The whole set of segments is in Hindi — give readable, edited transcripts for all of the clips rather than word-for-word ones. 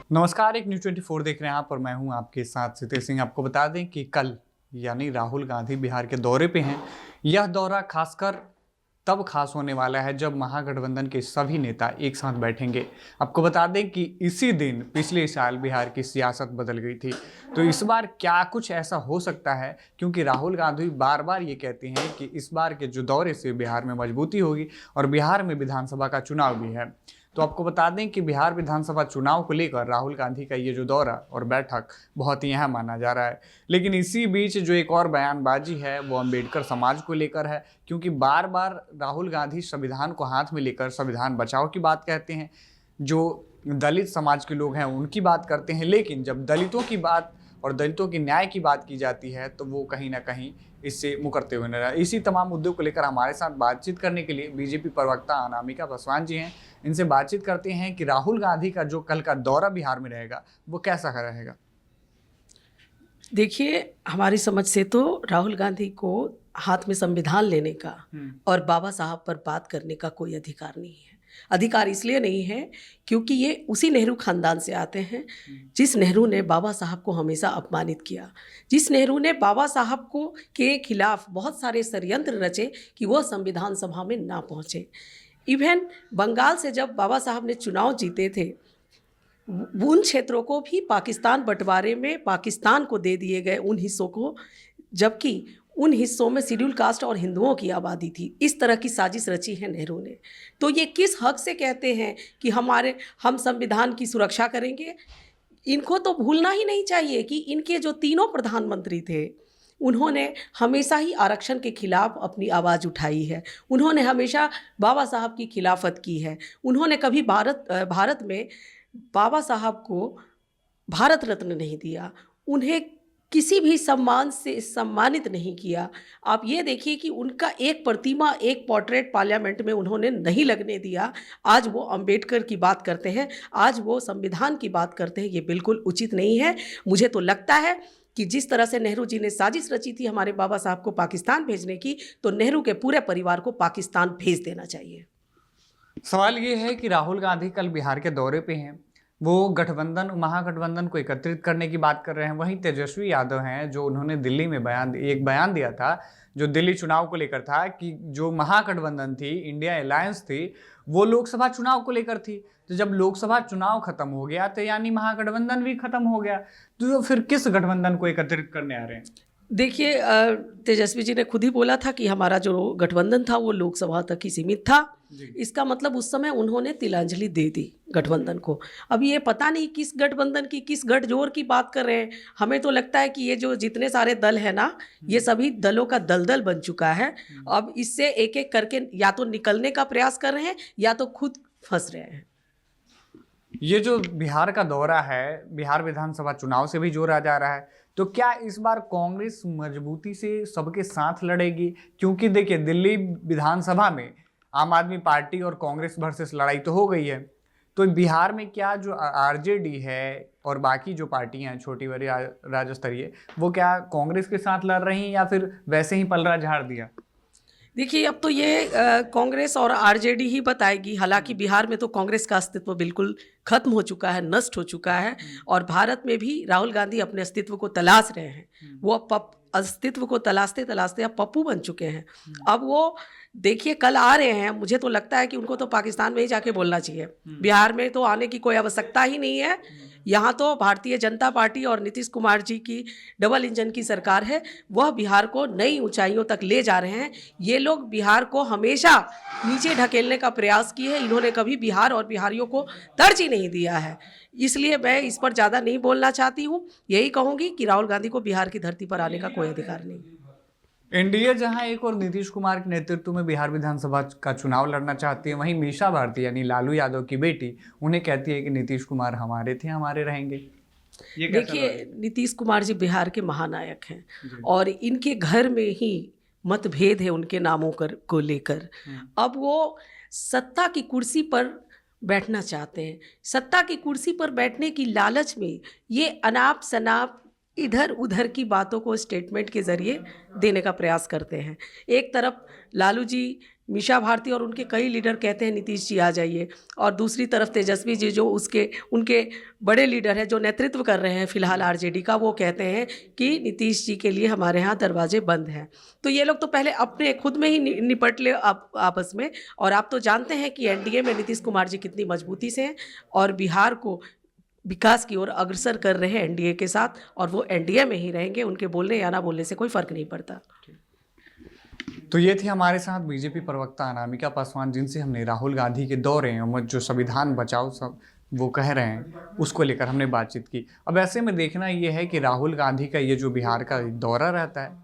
नमस्कार, एक न्यूज़ 24 देख रहे हैं आप और मैं हूं आपके साथ सितेश सिंह। आपको बता दें कि कल यानी राहुल गांधी बिहार के दौरे पे हैं। यह दौरा खासकर तब खास होने वाला है जब महागठबंधन के सभी नेता एक साथ बैठेंगे। आपको बता दें कि इसी दिन पिछले साल बिहार की सियासत बदल गई थी। तो इस बार क्या कुछ ऐसा हो सकता है, क्योंकि राहुल गांधी बार बार ये कहते हैं कि इस बार के जो दौरे से बिहार में मजबूती होगी और बिहार में विधानसभा का चुनाव भी है। तो आपको बता दें कि बिहार विधानसभा चुनाव को लेकर राहुल गांधी का ये जो दौरा और बैठक बहुत ही अहम माना जा रहा है। लेकिन इसी बीच जो एक और बयानबाजी है वो अंबेडकर समाज को लेकर है, क्योंकि बार बार राहुल गांधी संविधान को हाथ में लेकर संविधान बचाओ की बात कहते हैं। जो दलित समाज के लोग हैं उनकी बात करते हैं, लेकिन जब दलितों की बात और दलितों की न्याय की बात की जाती है तो वो कहीं ना कहीं इससे मुकरते हुए नजर। इसी तमाम मुद्दों को लेकर हमारे साथ बातचीत करने के लिए बीजेपी प्रवक्ता अनामिका पासवान जी हैं। इनसे बातचीत करते हैं कि राहुल गांधी का जो कल का दौरा बिहार में रहेगा वो कैसा रहेगा। देखिए, हमारी समझ से तो राहुल गांधी को हाथ में संविधान लेने का और बाबा साहब पर बात करने का कोई अधिकार नहीं है। अधिकार इसलिए नहीं है क्योंकि ये उसी नेहरू खानदान से आते हैं जिस नेहरू ने बाबा साहब को हमेशा अपमानित किया, जिस नेहरू ने बाबा साहब को के खिलाफ बहुत सारे षड्यंत्र रचे कि वह संविधान सभा में ना पहुँचे। इवन बंगाल से जब बाबा साहब ने चुनाव जीते थे, उन क्षेत्रों को भी पाकिस्तान बंटवारे में पाकिस्तान को दे दिए गए उन हिस्सों को, जबकि उन हिस्सों में शेड्यूल कास्ट और हिंदुओं की आबादी थी। इस तरह की साजिश रची है नेहरू ने। तो ये किस हक से कहते हैं कि हम संविधान की सुरक्षा करेंगे? इनको तो भूलना ही नहीं चाहिए कि इनके जो तीनों प्रधानमंत्री थे उन्होंने हमेशा ही आरक्षण के खिलाफ अपनी आवाज़ उठाई है। उन्होंने हमेशा बाबा साहब की खिलाफत की है। उन्होंने कभी भारत में बाबा साहब को भारत रत्न नहीं दिया, उन्हें किसी भी सम्मान से सम्मानित नहीं किया। आप ये देखिए कि उनका एक प्रतिमा, एक पोर्ट्रेट पार्लियामेंट में उन्होंने नहीं लगने दिया। आज वो अंबेडकर की बात करते हैं, आज वो संविधान की बात करते हैं। ये बिल्कुल उचित नहीं है। मुझे तो लगता है कि जिस तरह से नेहरू जी ने साजिश रची थी हमारे बाबा साहब को पाकिस्तान भेजने की, तो नेहरू के पूरे परिवार को पाकिस्तान भेज देना चाहिए। सवाल ये है कि राहुल गांधी कल बिहार के दौरे पे हैं, वो महागठबंधन को एकत्रित करने की बात कर रहे हैं। वहीं तेजस्वी यादव हैं जो उन्होंने दिल्ली में एक बयान दिया था जो दिल्ली चुनाव को लेकर था कि जो महागठबंधन थी, इंडिया अलायंस थी, वो लोकसभा चुनाव को लेकर थी। तो जब लोकसभा चुनाव खत्म हो गया तो यानी महागठबंधन भी खत्म हो गया। तो फिर किस गठबंधन को एकत्रित करने आ रहे हैं? देखिए, तेजस्वी जी ने खुद ही बोला था कि हमारा जो गठबंधन था वो लोकसभा तक ही सीमित था। इसका मतलब उस समय उन्होंने तिलांजलि दे दी गठबंधन को। अब ये पता नहीं किस गठबंधन की, किस गठजोड़ की बात कर रहे हैं। हमें तो लगता है कि ये जो जितने सारे दल है ना, ये सभी दलों का दलदल बन चुका है। अब इससे एक एक करके या तो निकलने का प्रयास कर रहे हैं या तो खुद फंस रहे हैं। ये जो बिहार का दौरा है, बिहार विधानसभा चुनाव से भी जोड़ा जा रहा है, तो क्या इस बार कांग्रेस मजबूती से सबके साथ लड़ेगी? क्योंकि देखिए, दिल्ली विधानसभा में आम आदमी पार्टी और कांग्रेस वर्सेस लड़ाई तो हो गई है, तो बिहार में क्या जो आरजेडी है और बाकी जो पार्टियां हैं छोटी बड़ी राज्य स्तरीय, वो क्या कांग्रेस के साथ लड़ रही हैं या फिर वैसे ही पलड़ा झाड़ दिया? देखिए, अब तो ये कांग्रेस और आरजेडी ही बताएगी। हालांकि बिहार में तो कांग्रेस का अस्तित्व बिल्कुल खत्म हो चुका है, नष्ट हो चुका है। और भारत में भी राहुल गांधी अपने अस्तित्व को तलाश रहे हैं। वो अस्तित्व को तलाशते तलाशते अब पप्पू बन चुके हैं। अब वो देखिए कल आ रहे हैं। मुझे तो लगता है कि उनको तो पाकिस्तान में ही जाके बोलना चाहिए। बिहार में तो आने की कोई आवश्यकता ही नहीं है। यहाँ तो भारतीय जनता पार्टी और नीतीश कुमार जी की डबल इंजन की सरकार है। वह बिहार को नई ऊंचाइयों तक ले जा रहे हैं। ये लोग बिहार को हमेशा नीचे ढकेलने का प्रयास किए हैं। इन्होंने कभी बिहार और बिहारियों को तरजीह नहीं दिया है। इसलिए मैं इस पर ज़्यादा नहीं बोलना चाहती हूँ। यही कहूँगी कि राहुल गांधी को बिहार की धरती पर आने का कोई अधिकार नहीं। एनडीए जहां एक और नीतीश कुमार के नेतृत्व में बिहार विधानसभा का चुनाव लड़ना चाहती है, वहीं मीसा भारती यानी लालू यादव की बेटी उन्हें कहती है कि नीतीश कुमार हमारे थे, हमारे रहेंगे। ये देखिए, नीतीश कुमार जी बिहार के महानायक हैं और इनके घर में ही मतभेद है उनके नामों को लेकर। अब वो सत्ता की कुर्सी पर बैठना चाहते हैं। सत्ता की कुर्सी पर बैठने की लालच में ये अनाप शनाप इधर उधर की बातों को स्टेटमेंट के जरिए देने का प्रयास करते हैं। एक तरफ लालू जी, मीशा भारती और उनके कई लीडर कहते हैं नीतीश जी आ जाइए, और दूसरी तरफ तेजस्वी जी जो उनके बड़े लीडर हैं, जो नेतृत्व कर रहे हैं फिलहाल आरजेडी का, वो कहते हैं कि नीतीश जी के लिए हमारे यहाँ दरवाजे बंद हैं। तो ये लोग तो पहले अपने खुद में ही निपट ले आपस में। और आप तो जानते हैं कि एनडीए में नीतीश कुमार जी कितनी मजबूती से हैं और बिहार को विकास की ओर अग्रसर कर रहे हैं एनडीए के साथ, और वो एनडीए में ही रहेंगे। उनके बोलने या ना बोलने से कोई फर्क नहीं पड़ता। तो ये थी हमारे साथ बीजेपी प्रवक्ता अनामिका पासवान, जिनसे हमने राहुल गांधी के दौरे और जो संविधान बचाओ सब वो कह रहे हैं उसको लेकर हमने बातचीत की। अब ऐसे में देखना ये है कि राहुल गांधी का ये जो बिहार का दौरा रहता है,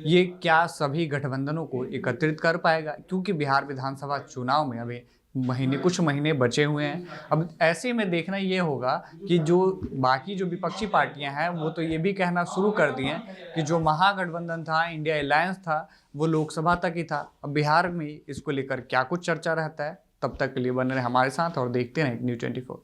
ये क्या सभी गठबंधनों को एकत्रित कर पाएगा, क्योंकि बिहार विधानसभा चुनाव में अभी कुछ महीने बचे हुए हैं। अब ऐसे में देखना ये होगा कि जो बाकी जो विपक्षी पार्टियां हैं वो तो ये भी कहना शुरू कर दिए हैं कि जो महागठबंधन था, इंडिया अलायंस था, वो लोकसभा तक ही था। अब बिहार में इसको लेकर क्या कुछ चर्चा रहता है। तब तक के लिए बने रहे हमारे साथ और देखते रहें न्यूज़ 24।